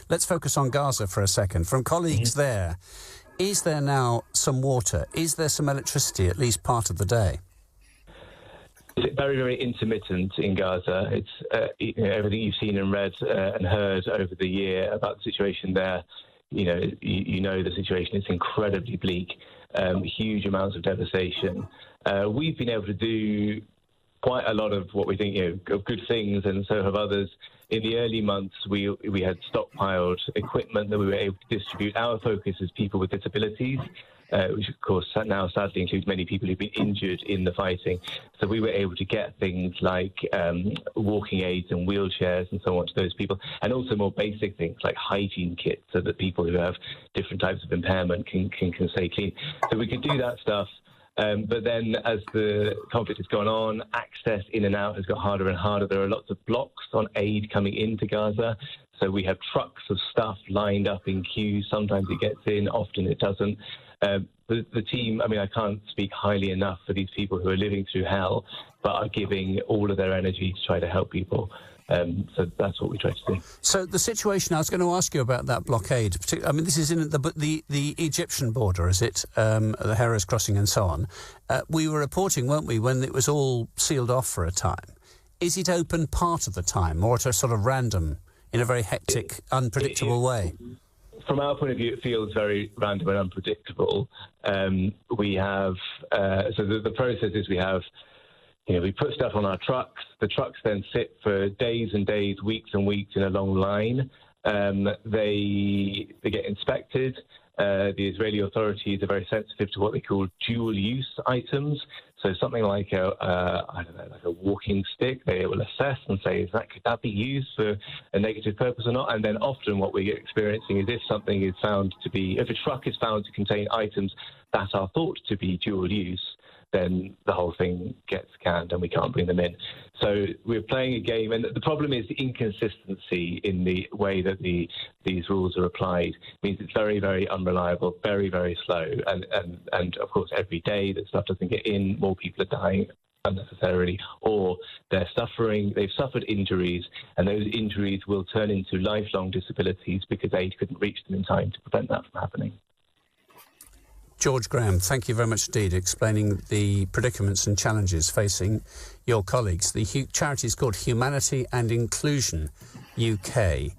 let's focus on Gaza for a second. From colleagues there, is there now some water? Is there some electricity at least part of the day? It's very, very intermittent in Gaza. It's everything you've seen and read and heard over the year about the situation there. You know the situation is incredibly bleak, huge amounts of devastation. We've been able to do quite a lot of what we think of good things, and so have others. In the early months, we had stockpiled equipment that we were able to distribute. Our focus is people with disabilities, which of course now sadly includes many people who've been injured in the fighting. So we were able to get things like walking aids and wheelchairs and so on to those people, and also more basic things like hygiene kits so that people who have different types of impairment can stay clean. So we could do that stuff. But then as the conflict has gone on, access in and out has got harder and harder. There are lots of blocks on aid coming into Gaza. So we have trucks of stuff lined up in queues. Sometimes it gets in, often it doesn't. The team, I mean, I can't speak highly enough for these people who are living through hell, but are giving all of their energy to try to help people. So that's what we try to do. So the situation, I was going to ask you about that blockade. I mean, this is in the Egyptian border, is it? The Heroes Crossing and so on. We were reporting, weren't we, when it was all sealed off for a time. Is it open part of the time, or at a sort of random, in a very hectic, unpredictable way? From our point of view, it feels very random and unpredictable. We have, so the process is we have, we put stuff on our trucks. The trucks then sit for days and days, weeks and weeks in a long line. They get inspected. The Israeli authorities are very sensitive to what they call dual-use items. So something like like a walking stick, they will assess and say, could that be used for a negative purpose or not? And then often what we're experiencing is if a truck is found to contain items that are thought to be dual-use, then the whole thing gets canned and we can't bring them in. So we're playing a game, and the problem is the inconsistency in the way that these rules are applied. It means it's very, very unreliable, very, very slow, and of course every day that stuff doesn't get in, more people are dying unnecessarily, or they've suffered injuries, and those injuries will turn into lifelong disabilities because aid couldn't reach them in time to prevent that from happening. George Graham, thank you very much indeed, explaining the predicaments and challenges facing your colleagues. The charity is called Humanity and Inclusion UK.